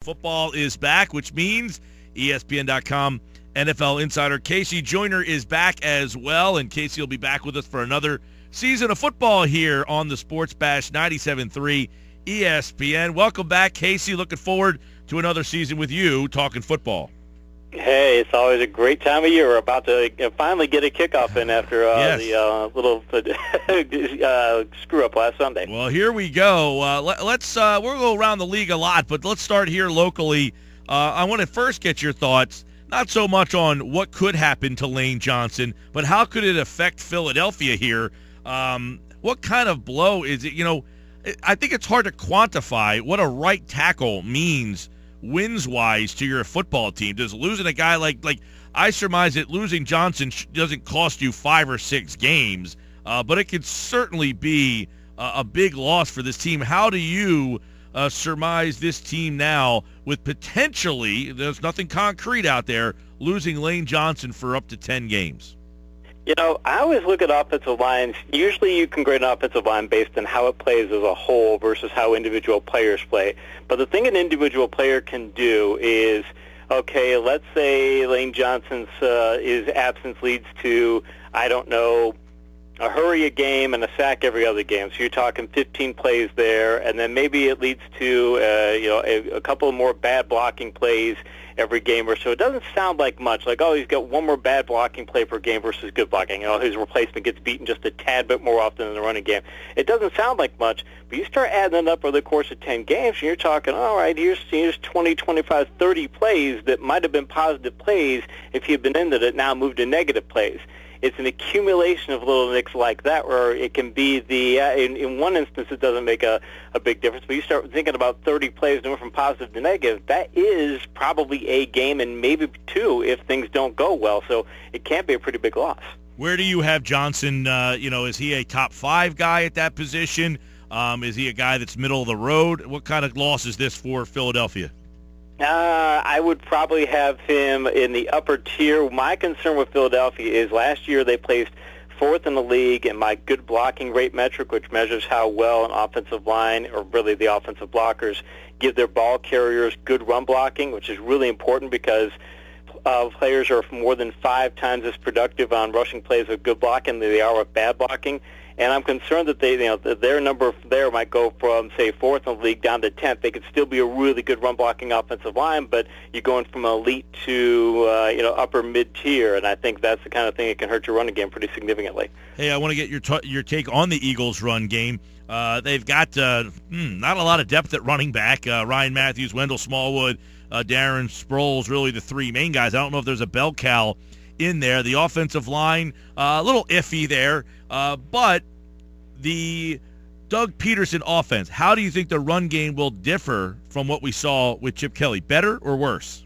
Football is back, which means ESPN.com NFL insider Casey Joyner is back as well, and Casey will be back with us for another season of football here on the Sports Bash 97.3 ESPN. Welcome back, Casey. Looking forward to another season with you talking football. Hey, it's always a great time of year. We're about to finally get a kickoff in after the little screw-up last Sunday. Well, here we go. We'll go around the league a lot, but let's start here locally. I want to first get your thoughts, not so much on what could happen to Lane Johnson, but how could it affect Philadelphia here? What kind of blow is it? I think it's hard to quantify what a right tackle means wins-wise to your football team. Does losing a guy like I surmise that losing Johnson doesn't cost you 5 or 6 games, but it could certainly be a big loss for this team. How do you surmise this team now with potentially, there's nothing concrete out there, losing Lane Johnson for up to 10 games? I always look at offensive lines. Usually you can grade an offensive line based on how it plays as a whole versus how individual players play. But the thing an individual player can do is, okay, let's say Lane Johnson's his absence leads to, I don't know, a hurry a game and a sack every other game. So you're talking 15 plays there, and then maybe it leads to a couple more bad blocking plays every game or so. It doesn't sound like much, like, oh, he's got one more bad blocking play per game versus good blocking. His replacement gets beaten just a tad bit more often in the running game. It doesn't sound like much, but you start adding it up over the course of 10 games, and you're talking, all right, here's 20, 25, 30 plays that might have been positive plays if he had been in that now moved to negative plays. It's an accumulation of little nicks like that where it can be in one instance it doesn't make a big difference, but you start thinking about 30 plays going from positive to negative, that is probably a game and maybe 2 if things don't go well, so it can be a pretty big loss. Where do you have Johnson? Is he a top 5 guy at that position? Is he a guy that's middle of the road? What kind of loss is this for Philadelphia? I would probably have him in the upper tier. My concern with Philadelphia is last year they placed 4th in the league in my good blocking rate metric, which measures how well an offensive line, or really the offensive blockers, give their ball carriers good run blocking, which is really important because players are more than 5 times as productive on rushing plays with good blocking than they are with bad blocking. And I'm concerned that their number there might go from, say, 4th in the league down to 10th. They could still be a really good run-blocking offensive line, but you're going from elite to, upper mid-tier, and I think that's the kind of thing that can hurt your running game pretty significantly. Hey, I want to get your take on the Eagles' run game. They've got not a lot of depth at running back. Ryan Mathews, Wendell Smallwood, Darren Sproles, really the 3 main guys. I don't know if there's a bell cow in there. The offensive line, a little iffy there, but the Doug Pederson offense, how do you think the run game will differ from what we saw with Chip Kelly? Better or worse?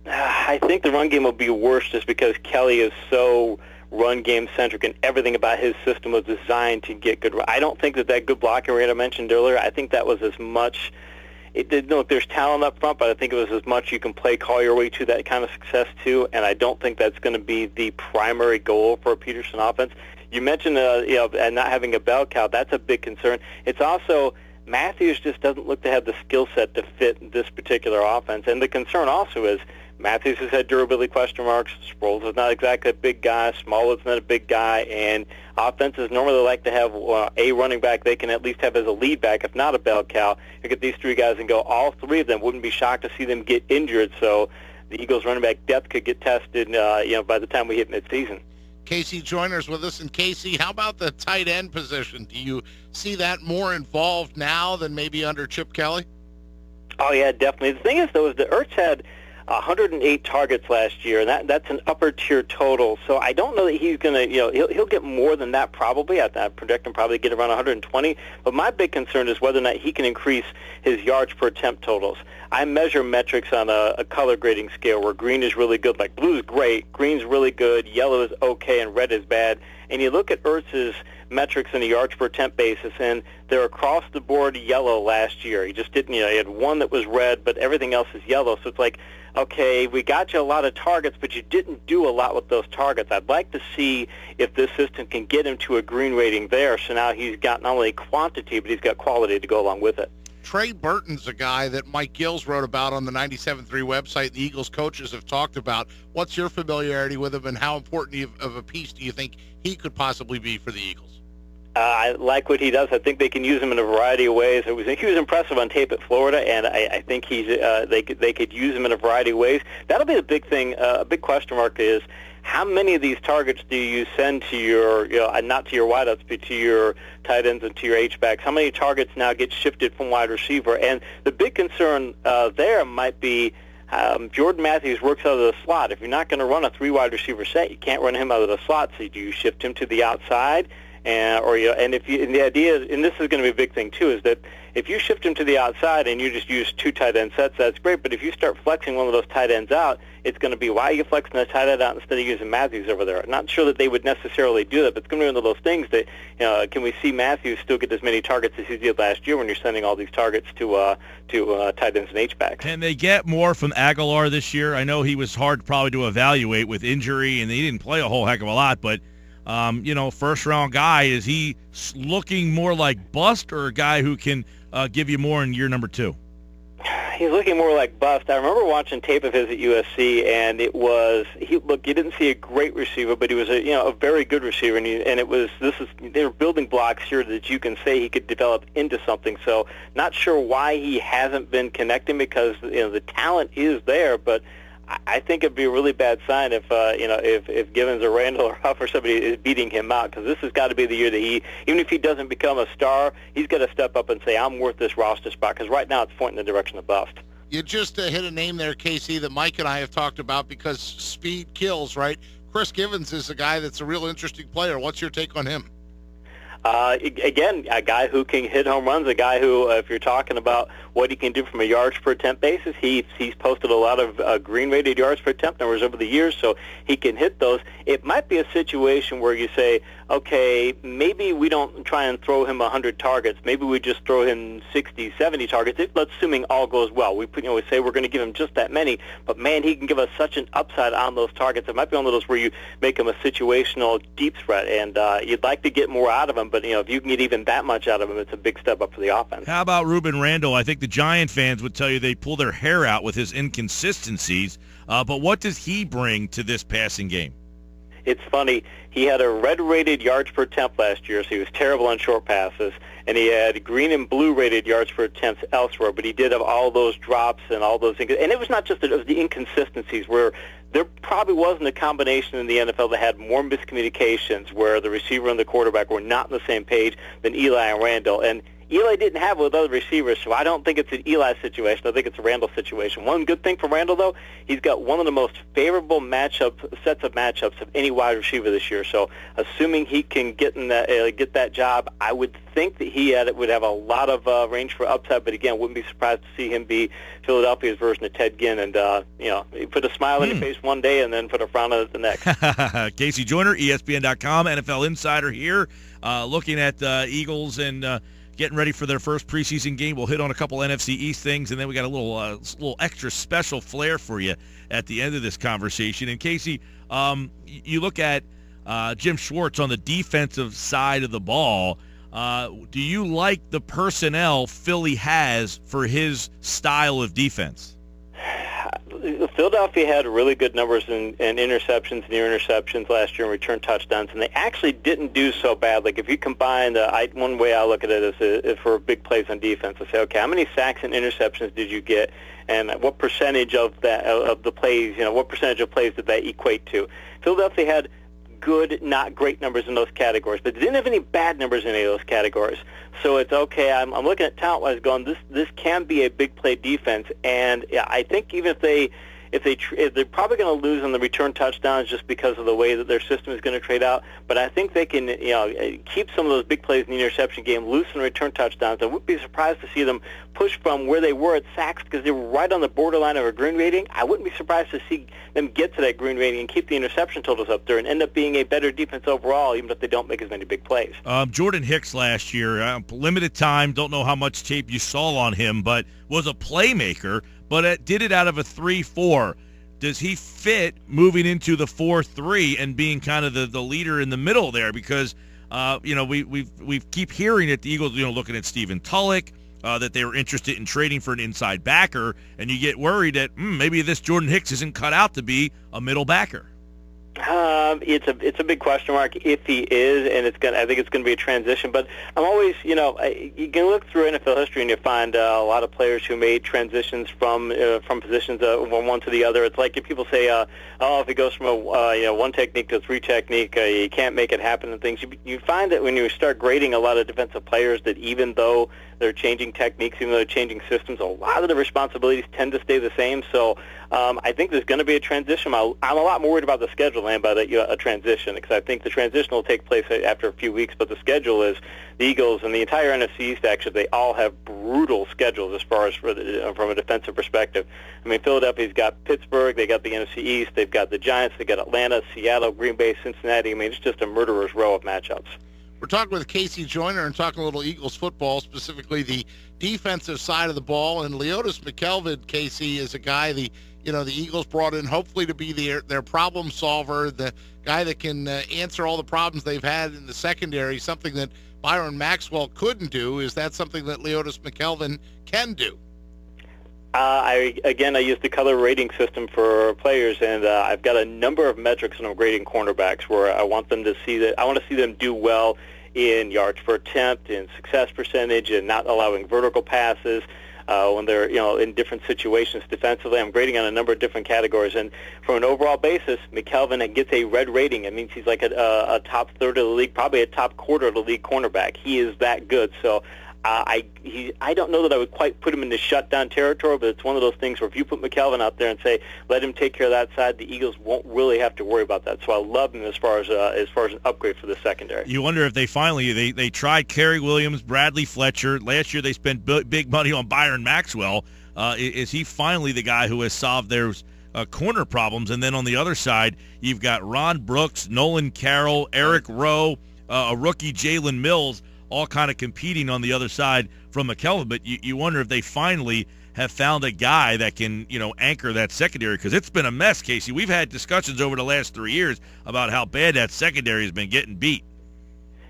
I think the run game will be worse just because Kelly is so run game centric and everything about his system was designed to get good. I don't think that good blocking rate I mentioned earlier, I think that was as much. There's talent up front, but I think it was as much you can call your way to that kind of success too, and I don't think that's going to be the primary goal for a Pederson offense. You mentioned and not having a bell cow. That's a big concern. It's also Mathews just doesn't look to have the skill set to fit this particular offense, and the concern also is Mathews has had durability question marks. Sproles is not exactly a big guy. Smallwood's not a big guy, and offenses normally like to have a running back they can at least have as a lead back, if not a bell cow. You get these 3 guys and go, all 3 of them. Wouldn't be shocked to see them get injured, so the Eagles' running back depth could get tested by the time we hit midseason. Casey Joyner's with us. And Casey, how about the tight end position? Do you see that more involved now than maybe under Chip Kelly? Oh, yeah, definitely. The thing is, though, is that Ertz had 108 targets last year, and that's an upper-tier total. So I don't know that he's going to, he'll get more than that probably. I predict him probably get around 120. But my big concern is whether or not he can increase his yards per attempt totals. I measure metrics on a color grading scale where green is really good, like blue is great, green's really good, yellow is okay, and red is bad. And you look at Ertz's metrics on a yards per attempt basis, and they're across the board yellow last year. He just didn't, he had one that was red, but everything else is yellow. So it's like, okay, we got you a lot of targets, but you didn't do a lot with those targets. I'd like to see if this system can get him to a green rating there. So now he's got not only quantity, but he's got quality to go along with it. Trey Burton's a guy that Mike Gills wrote about on the 97.3 website. The Eagles coaches have talked about. What's your familiarity with him, and how important of a piece do you think he could possibly be for the Eagles? I like what he does. I think they can use him in a variety of ways. He was impressive on tape at Florida, and I think they could use him in a variety of ways. That'll be the big thing. A big question mark is how many of these targets do you send to your, not to your wideouts, but to your tight ends and to your H-backs? How many targets now get shifted from wide receiver? And the big concern there might be Jordan Mathews works out of the slot. If you're not going to run a 3 wide receiver set, you can't run him out of the slot. So do you shift him to the outside? And the idea is, and this is going to be a big thing too, is that if you shift him to the outside and you just use 2 tight end sets, that's great. But if you start flexing one of those tight ends out, it's going to be, why are you flexing the tight end out instead of using Mathews over there? I'm not sure that they would necessarily do that, but it's going to be one of those things that, can we see Mathews still get as many targets as he did last year when you're sending all these targets to tight ends and H-backs? Can they get more from Aguilar this year? I know he was hard probably to evaluate with injury, and he didn't play a whole heck of a lot, but first-round guy, is he looking more like bust or a guy who can give you more in year number 2? He's looking more like bust. I remember watching tape of his at USC, and you didn't see a great receiver, but he was a very good receiver, they were building blocks here that you can say he could develop into something. So not sure why he hasn't been connecting, because the talent is there, but I think it'd be a really bad sign if Givens or Randall or Huff or somebody is beating him out, because this has got to be the year that even if he doesn't become a star, he's got to step up and say, I'm worth this roster spot, because right now it's pointing in the direction of bust. You just hit a name there, Casey, that Mike and I have talked about, because speed kills, right? Chris Givens is a guy that's a real interesting player. What's your take on him? Again, a guy who can hit home runs, a guy who, if you're talking about what he can do from a yards per attempt basis, he's posted a lot of green-rated yards per attempt numbers over the years, so he can hit those. It might be a situation where you say, okay, maybe we don't try and throw him 100 targets. Maybe we just throw him 60, 70 targets, let's assuming all goes well. We say we're going to give him just that many, but, man, he can give us such an upside on those targets. It might be one of those where you make him a situational deep threat, and you'd like to get more out of him, but if you can get even that much out of him, it's a big step up for the offense. How about Ruben Randall? I think the Giant fans would tell you they pull their hair out with his inconsistencies, but what does he bring to this passing game? It's funny. He had a red-rated yards per attempt last year, so he was terrible on short passes, and he had green and blue-rated yards per attempts elsewhere, but he did have all those drops and all those things. And it was not just it was the inconsistencies, where there probably wasn't a combination in the NFL that had more miscommunications, where the receiver and the quarterback were not on the same page than Eli and Randall. And Eli didn't have it with other receivers, so I don't think it's an Eli situation. I think it's a Randall situation. One good thing for Randall, though, he's got one of the most favorable sets of matchups of any wide receiver this year. So assuming he can get that job, I would think that would have a lot of range for upside. But again, wouldn't be surprised to see him be Philadelphia's version of Ted Ginn, and put a smile on your face one day and then put a frown on it the next. Casey Joyner, ESPN.com, NFL Insider here, looking at Eagles and getting ready for their first preseason game. We'll hit on a couple NFC East things, and then we got a little extra special flair for you at the end of this conversation. And Casey, you look at Jim Schwartz on the defensive side of the ball. Do you like the personnel Philly has for his style of defense? Philadelphia had really good numbers in interceptions, near interceptions last year, and return touchdowns, and they actually didn't do so bad. Like, if you combine one way I look at it is for big plays on defense. I say, okay, how many sacks and interceptions did you get, and what percentage of the plays, what percentage of plays did that equate to? Philadelphia had good, not great numbers in those categories, but they didn't have any bad numbers in any of those categories. So it's okay. I'm looking at talent-wise going, this can be a big play defense, and I think even if they're probably going to lose on the return touchdowns just because of the way that their system is going to trade out, but I think they can keep some of those big plays in the interception game loose and return touchdowns. I wouldn't be surprised to see them push from where they were at sacks, because they were right on the borderline of a green rating. I wouldn't be surprised to see them get to that green rating and keep the interception totals up there and end up being a better defense overall, even if they don't make as many big plays. Jordan Hicks last year, limited time, don't know how much tape you saw on him, but was a playmaker, but it did it out of a 3-4. Does he fit moving into the 4-3 and being kind of the leader in the middle there? Because we keep hearing that the Eagles, looking at Stephen Tulloch, that they were interested in trading for an inside backer, and you get worried that maybe this Jordan Hicks isn't cut out to be a middle backer. It's a big question mark if he is, and I think it's going to be a transition. But I'm always, you can look through NFL history and you find a lot of players who made transitions from positions one to the other. It's like if people say, if it goes from one technique to three technique, you can't make it happen and things. You find that when you start grading a lot of defensive players, that even though they're changing techniques, even though they're changing systems, a lot of the responsibilities tend to stay the same. So I think there's going to be a transition. I'm a lot more worried about the schedule than about a transition, because I think the transition will take place after a few weeks. But the schedule is the Eagles and the entire NFC East, actually, they all have brutal schedules as far as from a defensive perspective. I mean, Philadelphia's got Pittsburgh, they got the NFC East, they've got the Giants, they got Atlanta, Seattle, Green Bay, Cincinnati. I mean, it's just a murderer's row of matchups. We're talking with Casey Joyner and talking a little Eagles football, specifically the defensive side of the ball. And Leodis McKelvin, Casey, is a guy the Eagles brought in hopefully to be their problem solver, the guy that can answer all the problems they've had in the secondary, something that Byron Maxwell couldn't do. Is that something that Leodis McKelvin can do? I use the color rating system for players, and I've got a number of metrics when I'm grading cornerbacks where I want them to see that. I want to see them do well in yards per attempt, in success percentage, and not allowing vertical passes. When they're in different situations defensively, I'm grading on a number of different categories, and from an overall basis, McKelvin gets a red rating. It means he's like a top third of the league, probably a top quarter of the league cornerback. He is that good. So I don't know that I would quite put him into shutdown territory, but it's one of those things where if you put McKelvin out there and say let him take care of that side, the Eagles won't really have to worry about that. So I love him as far as an upgrade for the secondary. You wonder if they finally they tried Kerry Williams, Bradley Fletcher. Last year they spent big money on Byron Maxwell. Is he finally the guy who has solved their corner problems? And then on the other side, you've got Ron Brooks, Nolan Carroll, Eric Rowe, a rookie Jalen Mills, all kind of competing on the other side from McKelvin. But you wonder if they finally have found a guy that can, anchor that secondary, because it's been a mess, Casey. We've had discussions over the last 3 years about how bad that secondary has been getting beat.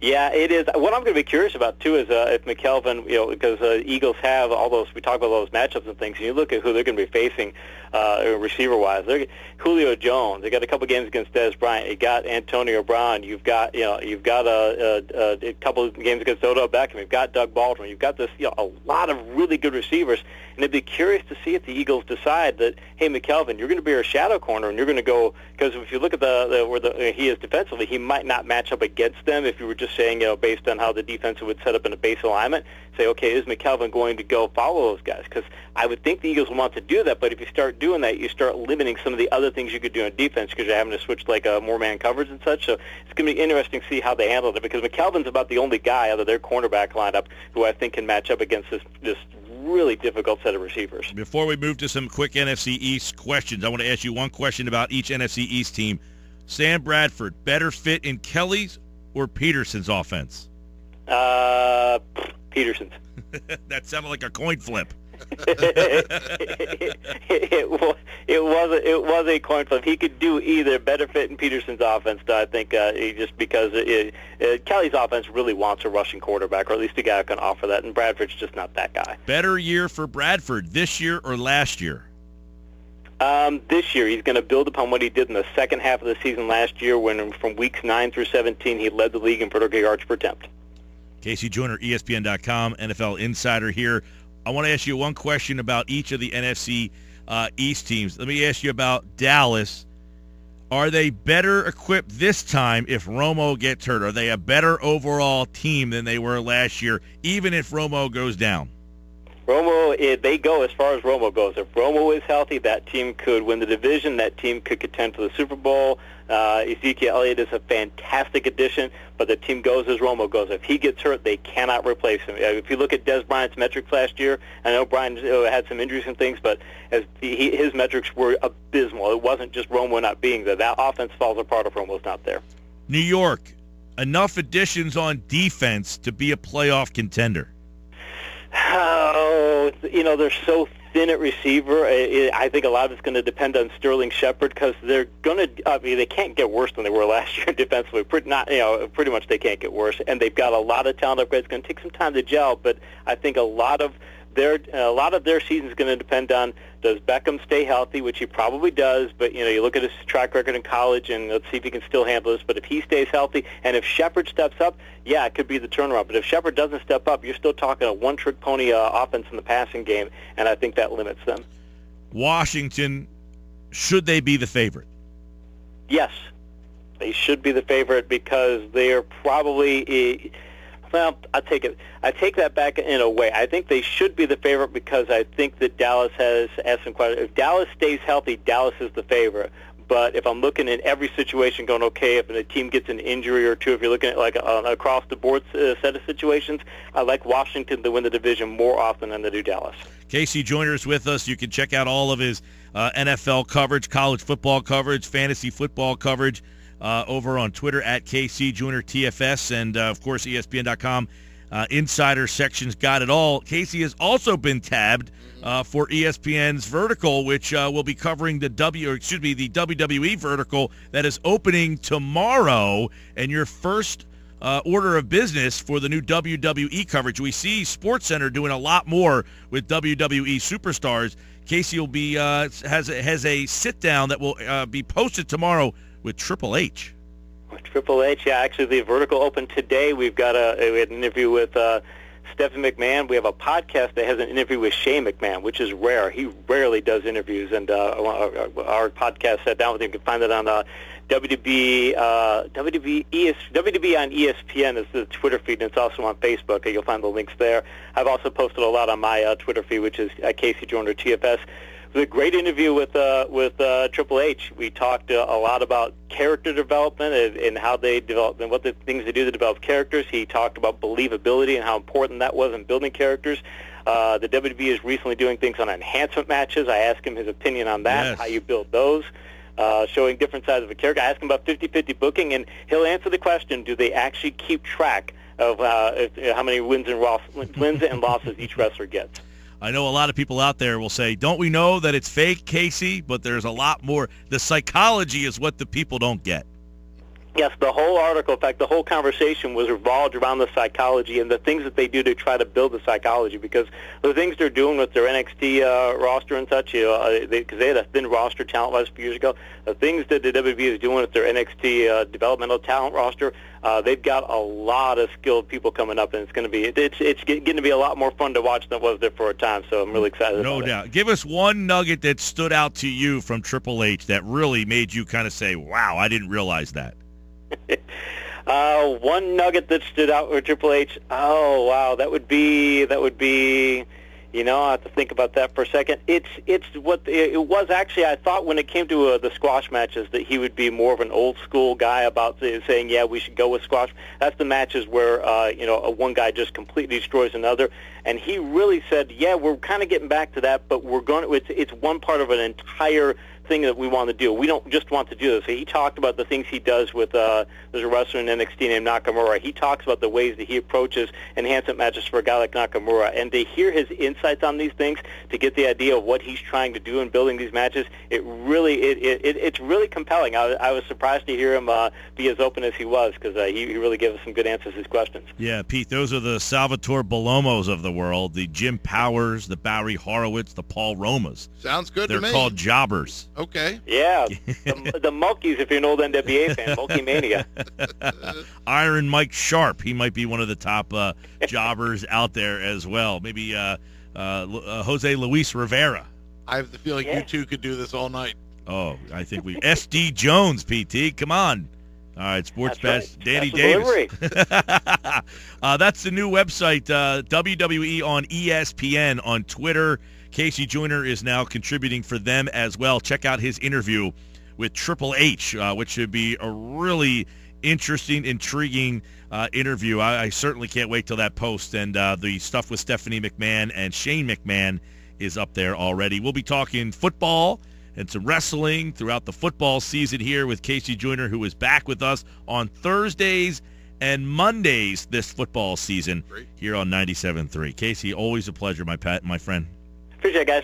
Yeah, it is. What I'm going to be curious about, too, is if McKelvin, because Eagles have all those, we talk about those matchups and things, and you look at who they're going to be facing receiver-wise. Julio Jones, they got a couple games against Dez Bryant. You got Antonio Brown. You've got a couple of games against Odell Beckham. You've got Doug Baldwin. You've got a lot of really good receivers. And I'd be curious to see if the Eagles decide that, hey, McKelvin, you're going to be our shadow corner, and you're going to go, because if you look at where he is defensively, he might not match up against them if you were just saying, based on how the defense would set up in a base alignment, say, okay, is McKelvin going to go follow those guys? Because I would think the Eagles would want to do that, but if you start doing that, you start limiting some of the other things you could do in defense because you're having to switch like more man coverage and such. So it's going to be interesting to see how they handle it, because McKelvin's about the only guy out of their cornerback lineup who I think can match up against this really difficult set of receivers. Before we move to some quick NFC East questions, I want to ask you one question about each NFC East team. Sam Bradford, better fit in Kelly's or Pederson's offense? Pederson's. That sounded like a coin flip. It was a coin flip. He could do either. Better fit in Pederson's offense, though, I think, just because Kelly's offense really wants a rushing quarterback, or at least a guy who can offer that, and Bradford's just not that guy. Better year for Bradford, this year or last year? This year, he's going to build upon what he did in the second half of the season last year, when from weeks 9 through 17, he led the league in vertical yards per attempt. Casey Joyner, ESPN.com, NFL Insider here. I want to ask you one question about each of the NFC East teams. Let me ask you about Dallas. Are they better equipped this time if Romo gets hurt? Are they a better overall team than they were last year, even if Romo goes down? They go as far as Romo goes. If Romo is healthy, that team could win the division. That team could contend for the Super Bowl. Ezekiel Elliott is a fantastic addition, but the team goes as Romo goes. If he gets hurt, they cannot replace him. If you look at Dez Bryant's metrics last year, I know Bryant had some injuries and things, but his metrics were abysmal. It wasn't just Romo not being there. That offense falls apart if Romo's not there. New York, enough additions on defense to be a playoff contender? Oh, they're so thin at receiver. I think a lot of it's going to depend on Sterling Shepard because they're going to. They can't get worse than they were last year defensively. Pretty much they can't get worse, and they've got a lot of talent upgrades. It's going to take some time to gel, but I think a lot of their season is going to depend on, does Beckham stay healthy, which he probably does, but you look at his track record in college and let's see if he can still handle this. But if he stays healthy and if Shepard steps up, yeah, it could be the turnaround. But if Shepard doesn't step up, you're still talking a one-trick pony offense in the passing game, and I think that limits them. Washington, should they be the favorite? Yes, they should be the favorite because they are probably. Well, I take that back in a way. I think they should be the favorite because I think that Dallas has asked some questions. If Dallas stays healthy, Dallas is the favorite. But if I'm looking at every situation going, okay, if a team gets an injury or two, if you're looking at like an across-the-board set of situations, I like Washington to win the division more often than I do Dallas. Casey Joyner is with us. You can check out all of his NFL coverage, college football coverage, fantasy football coverage, over on Twitter at KCJoynerTFS, and, of course, ESPN.com. Insider sections got it all. Casey has also been tabbed for ESPN's Vertical, which will be covering the WWE Vertical that is opening tomorrow. And your first order of business for the new WWE coverage. We see SportsCenter doing a lot more with WWE superstars. Casey will be has a sit down that will be posted tomorrow with Triple H. Triple H, yeah. Actually, the Vertical opened today. We had an interview with Stephanie McMahon. We have a podcast that has an interview with Shane McMahon, which is rare. He rarely does interviews, and our podcast sat down with him. You can find it on WDB on ESPN is the Twitter feed, and it's also on Facebook. You'll find the links there. I've also posted a lot on my Twitter feed, which is Casey Joyner TFS. It was a great interview with Triple H. We talked a lot about character development and how they develop and what the things they do to develop characters. He talked about believability and how important that was in building characters. The WWE is recently doing things on enhancement matches. I asked him his opinion on that, yes. How you build those, showing different sides of a character. I asked him about 50-50 booking, and he'll answer the question, do they actually keep track of how many wins and losses each wrestler gets? I know a lot of people out there will say, don't we know that it's fake, Casey? But there's a lot more. The psychology is what the people don't get. Yes, the whole article, in fact, the whole conversation was revolved around the psychology and the things that they do to try to build the psychology, because the things they're doing with their NXT roster and such, because they had a thin roster talent-wise a few years ago, the things that the WWE is doing with their NXT developmental talent roster, they've got a lot of skilled people coming up, and it's going to be a lot more fun to watch than it was there for a time, so I'm really excited about it. No doubt. Give us one nugget that stood out to you from Triple H that really made you kind of say, wow, I didn't realize that. One nugget that stood out with Triple H. Oh wow, that would be. I have to think about that for a second. It was actually. I thought when it came to the squash matches that he would be more of an old school guy about saying, yeah, we should go with squash. That's the matches where one guy just completely destroys another, and he really said, yeah, we're kind of getting back to that, but we're going. It's one part of an entire thing that we want to do. We don't just want to do this. So he talked about the things he does with there's a wrestler in NXT named Nakamura. He talks about the ways that he approaches enhancement matches for a guy like Nakamura, and to hear his insights on these things, to get the idea of what he's trying to do in building these matches, it's really compelling. I was surprised to hear him be as open as he was, because he really gave us some good answers to his questions. Yeah, Pete, those are the Salvatore Belomos of the world, the Jim Powers, the Barry Horowitz, the Paul Romas. Sounds good to me. They're called jobbers. Okay. Yeah, the Mulkeys, if you're an old NWA fan, Mulkey Mania. Iron Mike Sharp, he might be one of the top jobbers out there as well. Maybe Jose Luis Rivera. I have the feeling you two could do this all night. Oh, I think we SD Jones, PT, come on. All right, Sports Best, right. Danny Davis. That's the new website, WWE on ESPN on Twitter. Casey Joyner is now contributing for them as well. Check out his interview with Triple H, which should be a really interesting, intriguing interview. I certainly can't wait till that post. And the stuff with Stephanie McMahon and Shane McMahon is up there already. We'll be talking football and some wrestling throughout the football season here with Casey Joyner, who is back with us on Thursdays and Mondays this football season here on 97.3. Casey, always a pleasure, my friend. Appreciate it, guys.